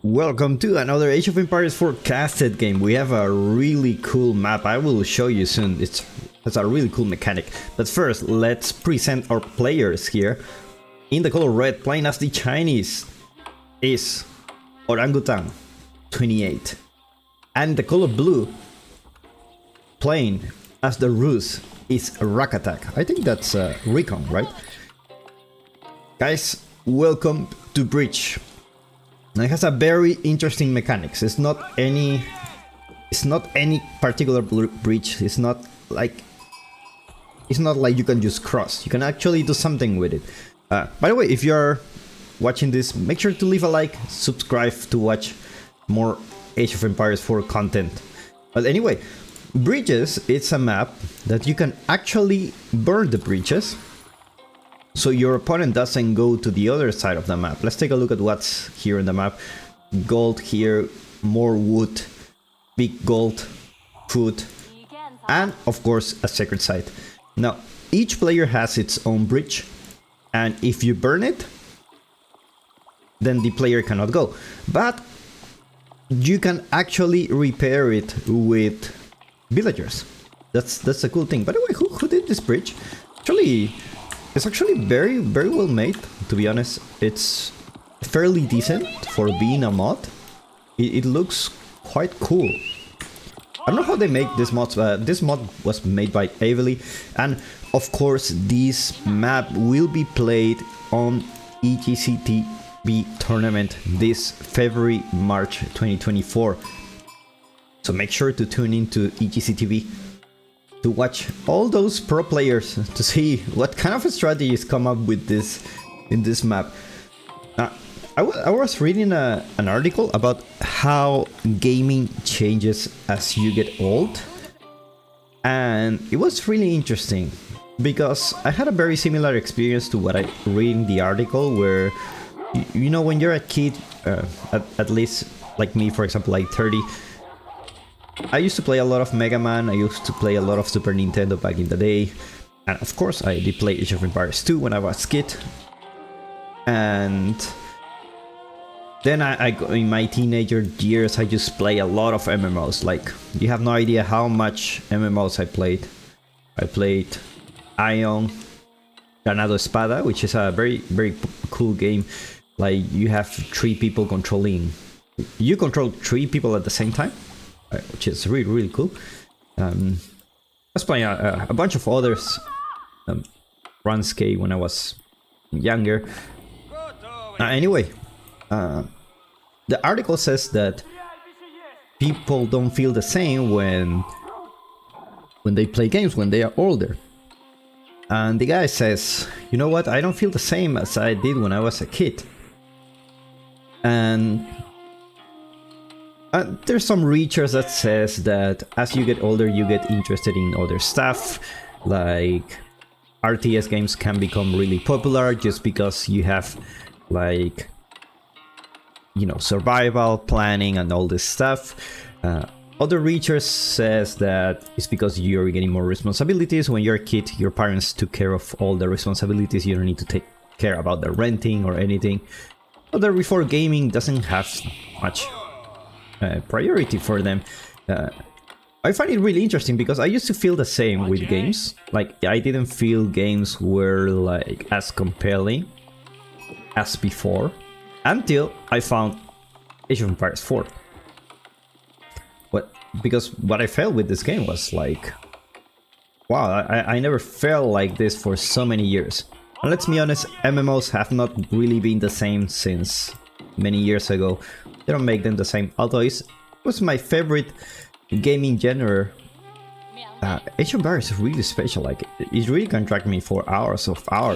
Welcome to another Age of Empires forecasted game. We have a really cool map. I will show you soon. It's a really cool mechanic. But first, let's present our players here. In the color red, playing as the Chinese, is Orangutan 28. And the color blue, playing as the Rus, is RaccAttack. I think that's Recon, right? Guys, welcome to Bridge. It has a very interesting mechanics. It's not any particular bridge. It's not like you can just cross. You can actually do something with it. By the way, if you're watching this, make sure to leave a like, subscribe to watch more Age of Empires 4 content. But anyway, bridges, it's a map that you can actually burn the bridges, so your opponent doesn't go to the other side of the map. Let's take a look at what's here in the map. Gold here, more wood, big gold, food, and of course a sacred site. Now, each player has its own bridge, and if you burn it, then the player cannot go. But you can actually repair it with villagers. That's the cool thing. By the way, who did this bridge? It's actually very well made, to be honest. It's fairly decent for being a mod. It looks quite cool. I don't know how they make this mods, but this mod was made by Avely, and of course this map will be played on EGCTV tournament this February, March 2024. So make sure to tune into EGCTV to watch all those pro players to see what kind of strategies come up with this in this map. I was reading an article about how gaming changes as you get old, and it was really interesting because I had a very similar experience to what I read in the article, where you know, when you're a kid, at least like me, for example, like 30, I used to play a lot of Mega Man, I used to play a lot of Super Nintendo back in the day, and of course I did play Age of Empires 2 when I was a kid. And then I in my teenager years, I just play a lot of MMOs. Like, you have no idea how much MMOs I played. I played Ion, Ganado Espada, which is a very cool game. Like, you have 3 people controlling, you control 3 people at the same time, which is really cool. I was playing a bunch of others, RuneScape, when I was younger. Anyway, the article says that people don't feel the same when they play games when they are older. And the guy says, you know what, I don't feel the same as I did when I was a kid. And there's some research that says that as you get older, you get interested in other stuff, like RTS games can become really popular just because you have, like, you know, survival planning and all this stuff. Other research says that it's because you're getting more responsibilities. When you're a kid, your parents took care of all the responsibilities. You don't need to take care about the renting or anything. Other before gaming doesn't have much priority for them. I find it really interesting because I used to feel the same with games. Like, I didn't feel games were like as compelling as before until I found Age of Empires 4. Because what I felt with this game was like, wow, I never felt like this for so many years. And let's be honest, MMOs have not really been the same since many years ago. They don't make them the same, although it was my favorite gaming genre. Age of Empires is really special. Like, it really can drag me for hours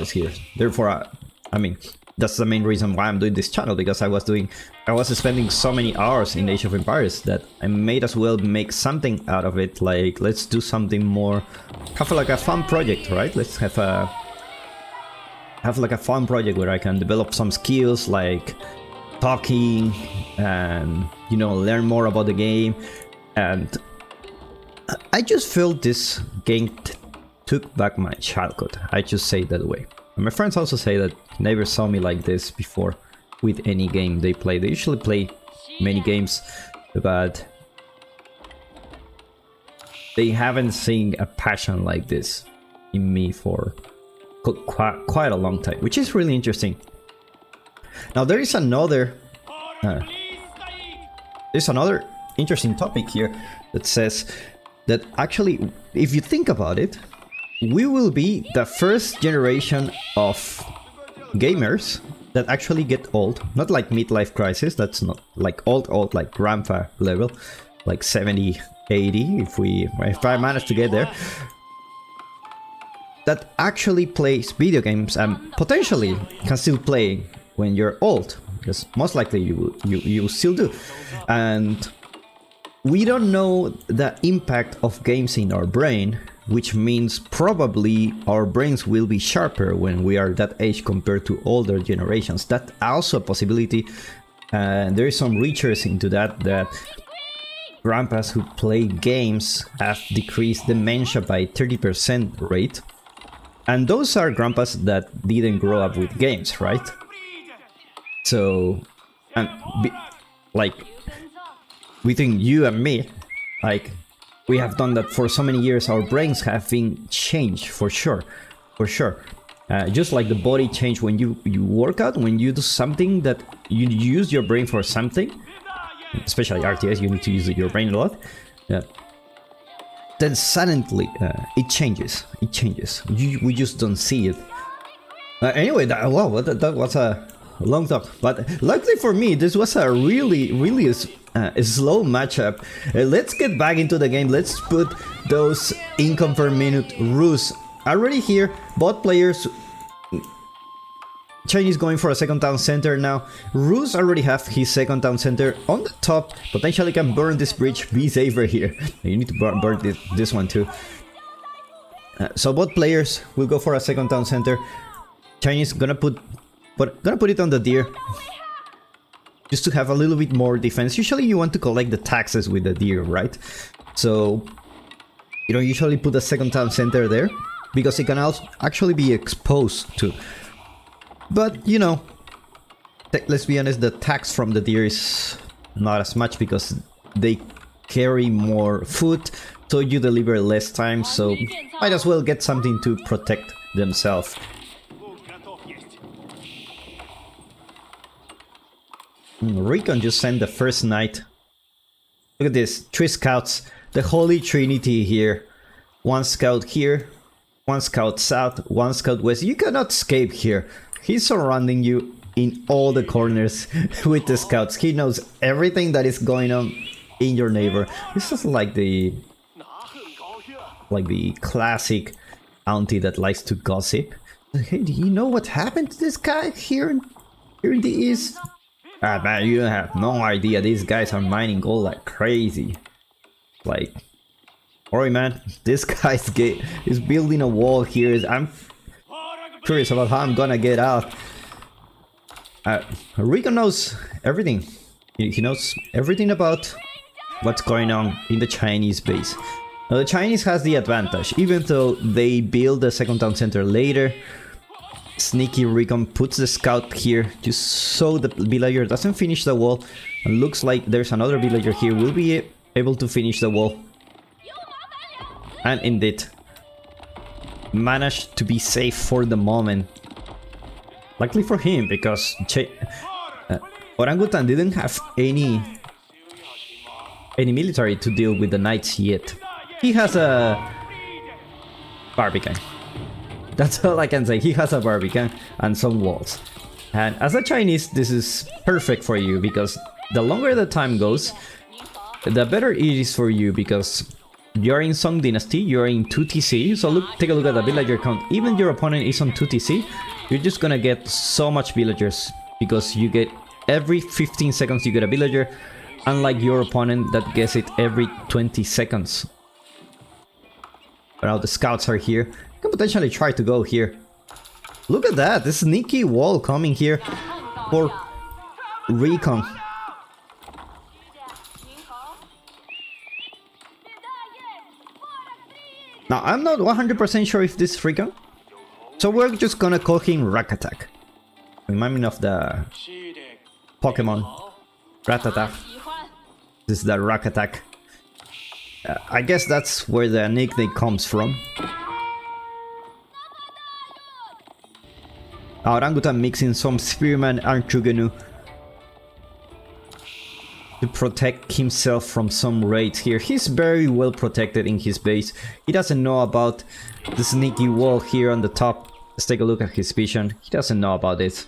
here. Therefore, I mean, that's the main reason why I'm doing this channel, because I was spending so many hours in Age of Empires that I might as well make something out of it. Like, let's do something more, have like a fun project, right? Let's have like a fun project where I can develop some skills like talking and, you know, learn more about the game. And I just felt this game took back my childhood. I just say it that way. And my friends also say that never saw me like this before with any game they play. They usually play many games, but they haven't seen a passion like this in me for quite a long time, which is really interesting. Now there is another interesting topic here that says that actually, if you think about it, we will be the first generation of gamers that actually get old, not like midlife crisis, that's not like old like grandpa level, like 70, 80, if I manage to get there, that actually plays video games and potentially can still play when you're old, because most likely you still do. And we don't know the impact of games in our brain, which means probably our brains will be sharper when we are that age compared to older generations. That's also a possibility, and there is some research into that grandpas who play games have decreased dementia by 30% rate. And those are grandpas that didn't grow up with games, right? So, and like, between you and me, like, we have done that for so many years, our brains have been changed, for sure. Just like the body change when you work out, when you do something that you use your brain for something, especially RTS, you need to use your brain a lot. Yeah. Then suddenly it changes. We just don't see it. Anyway, that was a long talk, but luckily for me, this was a really slow matchup. Let's get back into the game. Let's put those income per minute rules already here. Both players, Chinese going for a second town center now. Rus already have his second town center on the top. Potentially can burn this bridge. Be safer here. You need to burn this one too. So both players will go for a second town center. Chinese gonna put it on the deer, just to have a little bit more defense. Usually you want to collect the taxes with the deer, right? So you don't usually put a second town center there, because it can also actually be exposed to. But, you know, let's be honest, the tax from the deer is not as much because they carry more food, so you deliver less time, so might as well get something to protect themselves. Recon just sent the first knight. Look at this, 3 scouts, the Holy Trinity here. 1 scout here, 1 scout south, 1 scout west. You cannot escape here. He's surrounding you in all the corners with the scouts. He knows everything that is going on in your neighbor. This is like the classic auntie that likes to gossip. Hey, do you know what happened to this guy here in the east? Ah man, you have no idea. These guys are mining gold like crazy. Like, alright man, this guy's is building a wall here. I'm curious about how I'm gonna get out. Rico knows everything. He knows everything about what's going on in the Chinese base. Now the Chinese has the advantage, even though they build the second town center later. Sneaky Recon puts the scout here just so the villager doesn't finish the wall, and looks like there's another villager here. Will be able to finish the wall, and indeed managed to be safe for the moment. Luckily for him, because Orangutan didn't have any military to deal with the knights yet. He has a Barbican. That's all I can say. He has a Barbican and some walls. And as a Chinese, this is perfect for you, because the longer the time goes, the better it is for you, because you're in Song Dynasty, you're in 2TC. So take a look at the villager count. Even your opponent is on 2TC, you're just gonna get so much villagers, because you get every 15 seconds you get a villager, unlike your opponent that gets it every 20 seconds. But now the scouts are here. You can potentially try to go here. Look at that, this sneaky wall coming here for Recon. Now, I'm not 100% sure if this is Recon, so we're just gonna call him RaccAttack. Remind me of the Pokemon RaccAttack. This is the RaccAttack. I guess that's where the nickname comes from. Orangutan mixing some spearman and Chugenu to protect himself from some raids here. He's very well protected in his base. He doesn't know about the sneaky wall here on the top. Let's take a look at his vision. He doesn't know about it.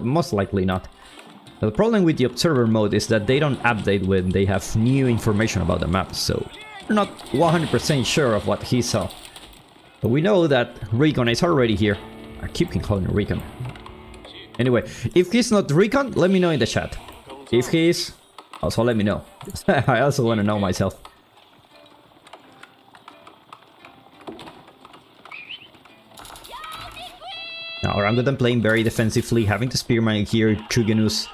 Most likely not. The problem with the observer mode is that they don't update when they have new information about the map, so we're not 100% sure of what he saw. But we know that Recon is already here. I keep calling him Recon. Anyway, if he's not Recon, let me know in the chat. If he is, also let me know. I also want to know myself. Now Orangutan playing very defensively, having the Spearman here, Chugenus.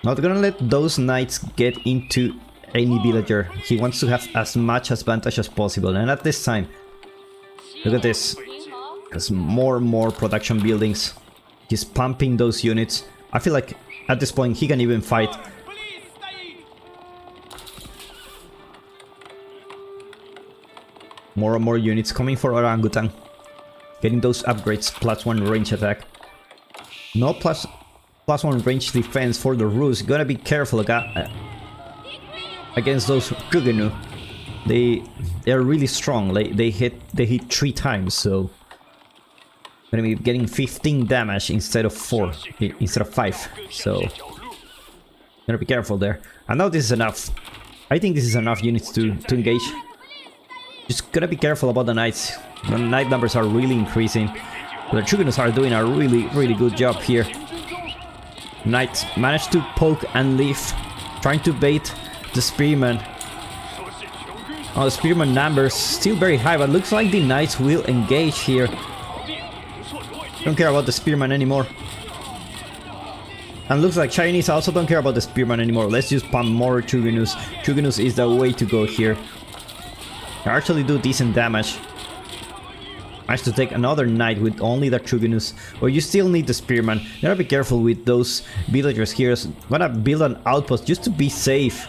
Not gonna let those knights get into any villager. He wants to have as much advantage as possible, and at this time, look at this. Has more and more production buildings. He's pumping those units. I feel like at this point he can even fight. More and more units coming for Orangutan. Getting those upgrades, +1 range attack. No +1 range defense for the Rus. Gotta be careful against those Chugenu. They're really strong. They hit 3 times, so gonna be getting 15 damage instead of 5. So gotta be careful there. And now this is enough. I think this is enough units to engage. Just gotta be careful about the knights. The knight numbers are really increasing. The Chugenus are doing a really good job here. Knights managed to poke and leave, trying to bait the spearman. Oh, the spearman numbers still very high, but looks like the knights will engage here. Don't care about the spearman anymore. And looks like Chinese also don't care about the spearman anymore. Let's just pump more Chugenus. Chugenus is the way to go here. They actually do decent damage. Managed to take another knight with only the Chugenus. But you still need the spearman. You gotta be careful with those villagers here. So gotta build an outpost just to be safe.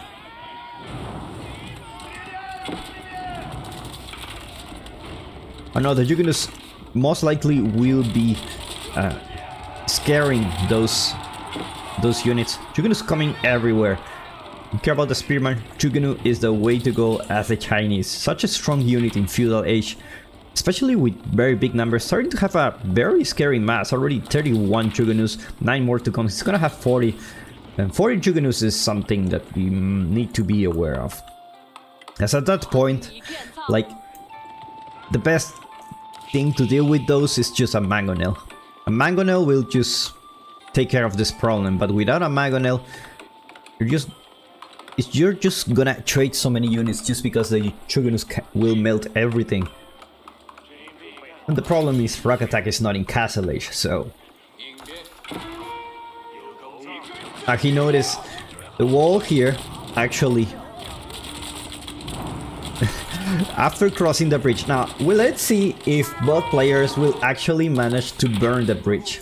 Oh no, the Chugenus most likely will be scaring those units. Chugenus coming everywhere. Don't care about the spearman. Chugenu is the way to go as the Chinese. Such a strong unit in feudal age, especially with very big numbers. Starting to have a very scary mass. Already 31 Chugenus, 9 more to come. He's gonna have 40. And 40 Chugenus is something that we need to be aware of. As at that point, like, the best thing to deal with those is just a mangonel. A mangonel will just take care of this problem, but without a mangonel, you're just gonna trade so many units just because the Chugenus will melt everything. And the problem is RaccAttack is not in Castle Age, so he noticed the wall here actually after crossing the bridge. Now, let's see if both players will actually manage to burn the bridge.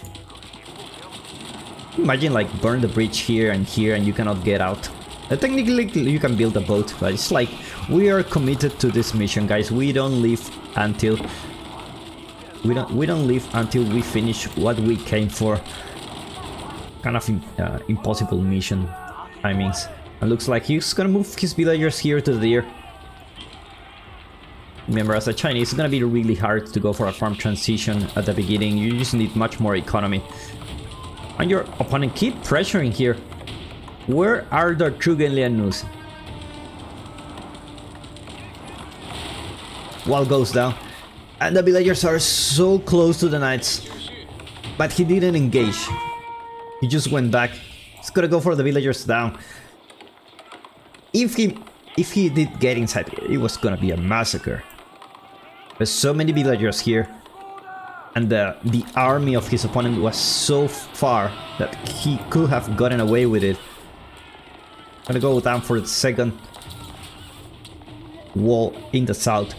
Imagine like burn the bridge here and you cannot get out. Technically you can build a boat, but it's like we are committed to this mission, guys. We don't leave until we finish what we came for. Kind of impossible mission timings. And looks like he's gonna move his villagers here to the rear. Remember, as a Chinese, it's gonna be really hard to go for a farm transition at the beginning. You just need much more economy. And your opponent keep pressuring here. Where are the Chugenlianus? Wall goes down. And the villagers are so close to the knights. But he didn't engage. He just went back. He's gonna go for the villagers down. If he did get inside, it was gonna be a massacre. There's so many villagers here. And the army of his opponent was so far that he could have gotten away with it. Gonna go down for the second wall in the south.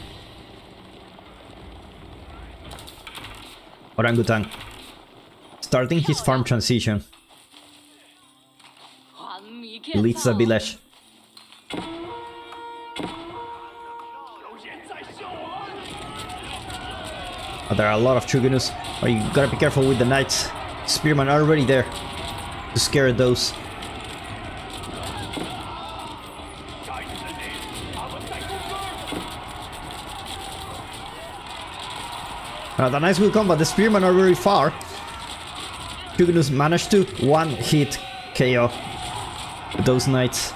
Orangutan starting his farm transition. leads the village. Oh, there are a lot of Chugunus. Oh, you gotta be careful with the knights. Spearmen are already there to scare those. The knights will come, but the spearmen are very far. Chugunus managed to one-hit KO those knights.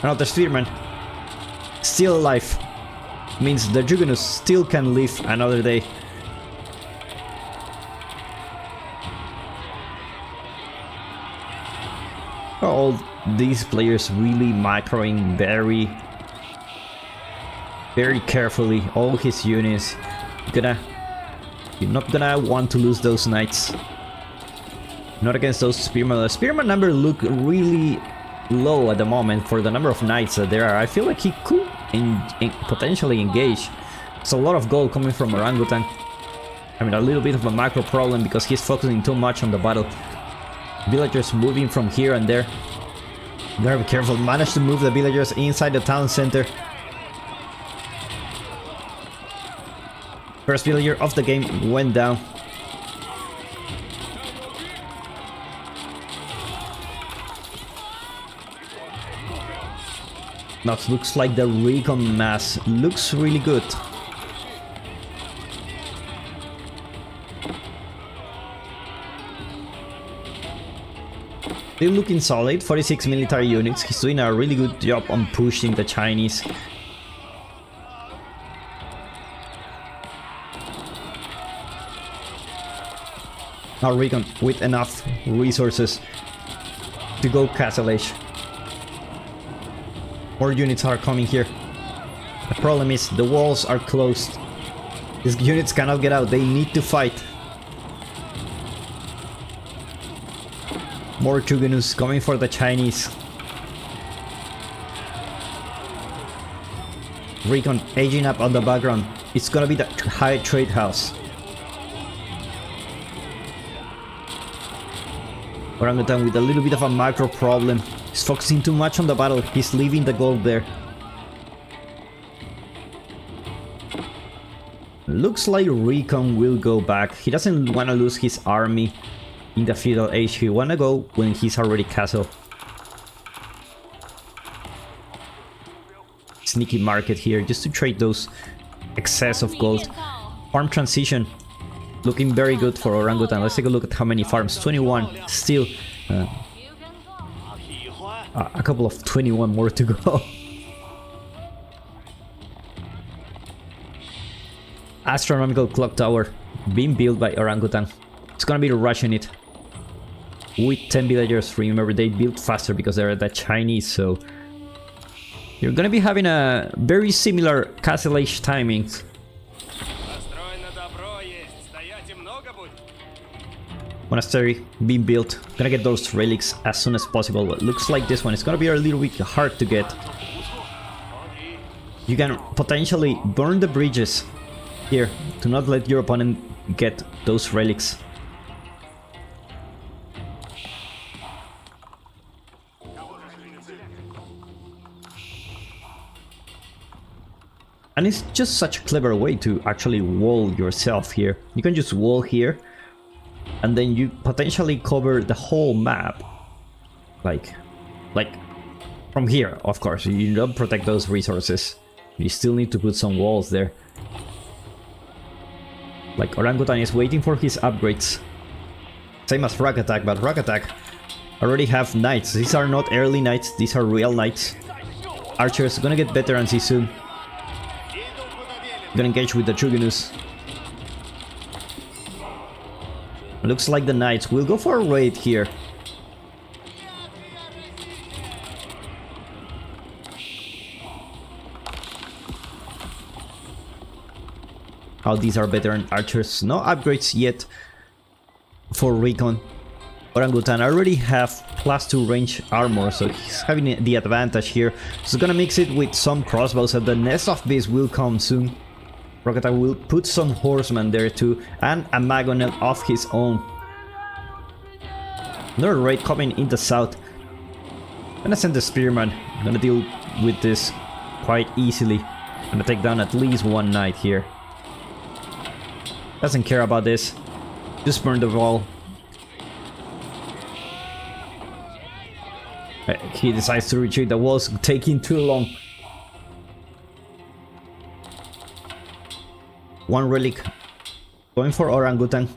Another spearman still alive. Means the Chugunus still can live another day. All these players really macroing very carefully all his units. You're not gonna want to lose those knights. Not against those spearmen. The spearman number look really low at the moment for the number of knights that there are. I feel like he could potentially engage. It's a lot of gold coming from Orangutan. I mean, a little bit of a macro problem because he's focusing too much on the battle. Villagers moving from here and there. You gotta be careful. Managed to move the villagers inside the town center. First villager of the game went down. That looks like the recon mass looks really good. Still looking solid, 46 military units. He's doing a really good job on pushing the Chinese. Now recon with enough resources to go Castle Age. More units are coming here. The problem is the walls are closed. These units cannot get out, they need to fight. More Chugunus coming for the Chinese. Recon aging up on the background. It's gonna be the high trade house. Orangutan with a little bit of a macro problem. He's focusing too much on the battle. He's leaving the gold there. Looks like Recon will go back. He doesn't want to lose his army in the feudal age. He wanna go when he's already castle. Sneaky market here just to trade those excess of gold. Farm transition looking very good for Orangutan. Let's take a look at how many farms. 21 still. A couple of 21 more to go. Astronomical clock tower being built by Orangutan. It's gonna be rushing it with 10 villagers. Remember, they build faster because they're the Chinese, so you're gonna be having a very similar Castle Age timings. Monastery being built. Gonna get those relics as soon as possible. But looks like this one is gonna be a little bit hard to get. You can potentially burn the bridges here to not let your opponent get those relics. And it's just such a clever way to actually wall yourself here. You can just wall here, and then you potentially cover the whole map. Like from here, of course. You don't protect those resources. You still need to put some walls there. Like, Orangutan is waiting for his upgrades. Same as RaccAttack, but RaccAttack already have knights. These are not early knights, these are real knights. Archers gonna get veterancy soon. Gonna engage with the Chugunus. Looks like the knights will go for a raid here. Oh, these are veteran archers. No upgrades yet for Recon. Orangutan already have +2 range armor, so he's having the advantage here. So gonna mix it with some crossbows, and the nest of beasts will come soon. RaccAttack will put some horsemen there too, and a Marinelord of his own. Another raid coming in the south. I'm gonna send the Spearman. I'm gonna deal with this quite easily. I'm gonna take down at least one knight here. Doesn't care about this. Just burn the wall. He decides to retreat. The wall's taking too long. One relic. Going for orangutan.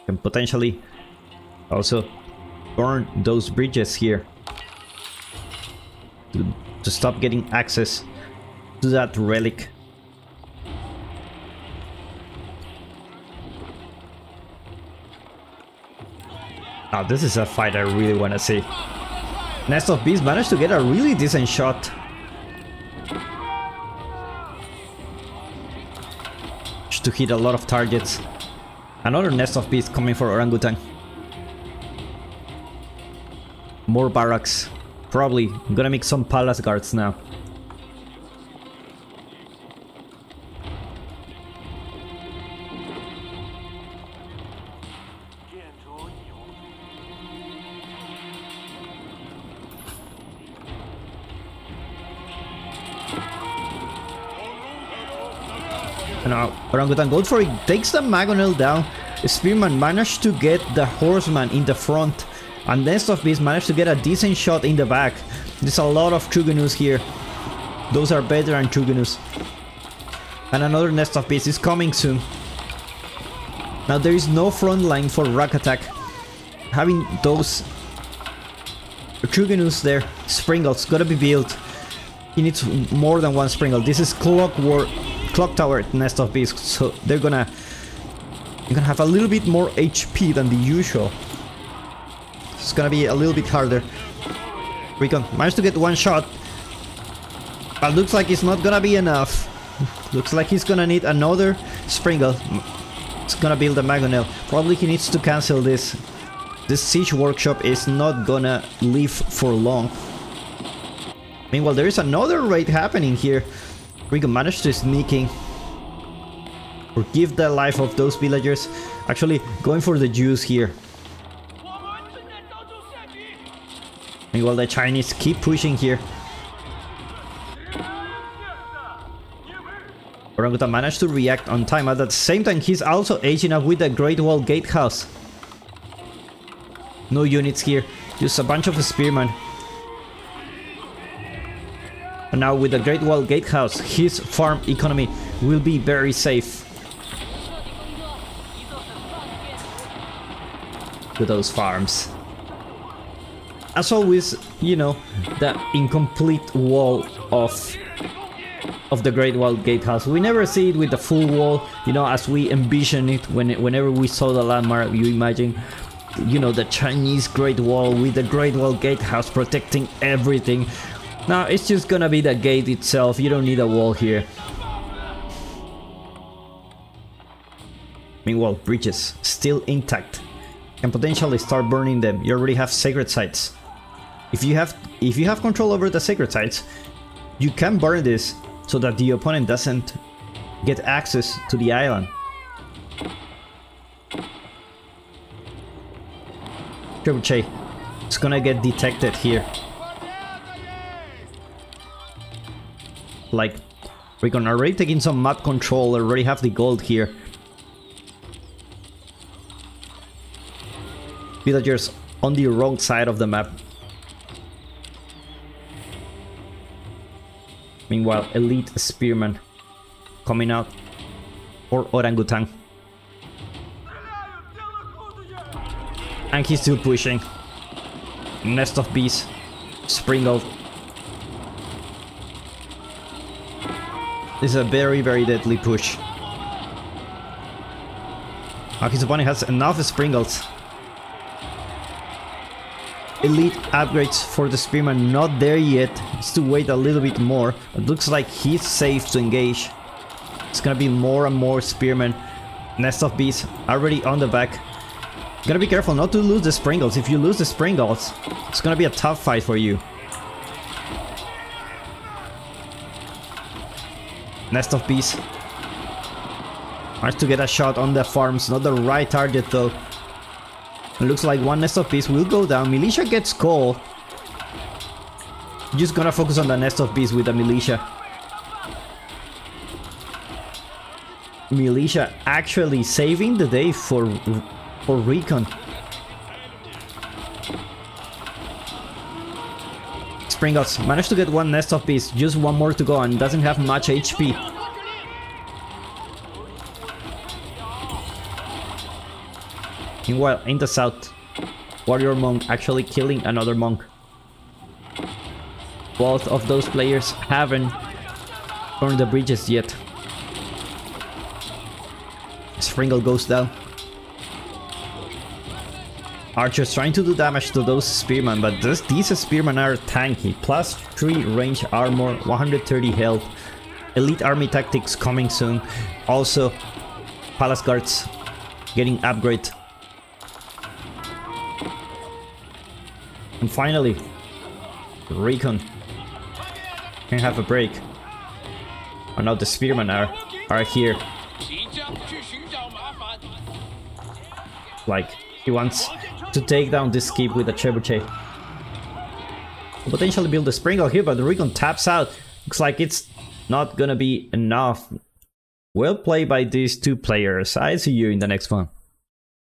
Can potentially also burn those bridges here to stop getting access to that relic. Now this is a fight I really want to see. Nest of Beasts managed to get a really decent shot. To hit a lot of targets. Another Nest of Beasts coming for orangutan. More barracks. Probably gonna make some palace guards now. Now, orangutan goes for it, takes the magonel down. Spearman managed to get the horseman in the front, and Nest of Beasts managed to get a decent shot in the back. There's a lot of Truganus here. Those are better than Truganus. And another Nest of Beasts is coming soon. Now there is no front line for RaccAttack. Having those Truganus there, Springle's gotta be built. He needs more than one Springle. This is Clock Tower Nest of Beasts, so they're gonna have a little bit more HP than the usual. It's gonna be a little bit harder. Recon managed to get one shot, but looks like it's not gonna be enough. Looks like he's gonna need another Springle. It's gonna build a Magonel. Probably he needs to cancel this. This siege workshop is not gonna live for long. Meanwhile, there is another raid happening here. Recon managed to sneak in. Forgive the life of those villagers. Actually, going for the Jews here. Meanwhile, the Chinese keep pushing here. Orangutan managed to react on time. At the same time, he's also aging up with the Great Wall Gatehouse. No units here, just a bunch of spearmen. And now with the Great Wall Gatehouse, his farm economy will be very safe. With those farms. As always, you know, the incomplete wall of the Great Wall Gatehouse. We never see it with the full wall, you know, as we envision it whenever we saw the landmark. You imagine, you know, the Chinese Great Wall with the Great Wall Gatehouse protecting everything. Now it's just gonna be the gate itself. You don't need a wall here. Meanwhile, bridges still intact. Can potentially start burning them. You already have sacred sites. If you have control over the sacred sites, you can burn this so that the opponent doesn't get access to the island. Trebuchet is gonna get detected here. Like, we're gonna already taking some map control, already have the gold here. Villagers on the wrong side of the map. Meanwhile, elite spearmen coming out for orangutan. And he's still pushing. Nest of Beasts, Springle. This is a very, very deadly push. His opponent has enough Springles. Elite upgrades for the Spearman, not there yet. It's to wait a little bit more. It looks like he's safe to engage. It's gonna be more and more Spearmen. Nest of Beasts already on the back. Gotta be careful not to lose the Springles. If you lose the Springles, it's gonna be a tough fight for you. Nest of Beasts. Managed to get a shot on the farms, not the right target though. It looks like one nest of bees will go down. Militia gets called. Just gonna focus on the nest of bees with the militia. Militia actually saving the day for recon. Springles managed to get one nest of bees, just one more to go, and doesn't have much HP. Meanwhile, in the south, warrior monk actually killing another monk. Both of those players haven't burned the bridges yet. Springle goes down. Archers trying to do damage to those spearmen, but these spearmen are tanky. Plus 3 range armor, 130 health. Elite army tactics coming soon. Also, palace guards getting upgrade. And finally, recon can have a break. And now the spearmen are here. Like, he wants to take down this keep with a trebuchet. Potentially build a Springle here, but the recon taps out. Looks like it's not gonna be enough. Well played by these two players. I'll see you in the next one.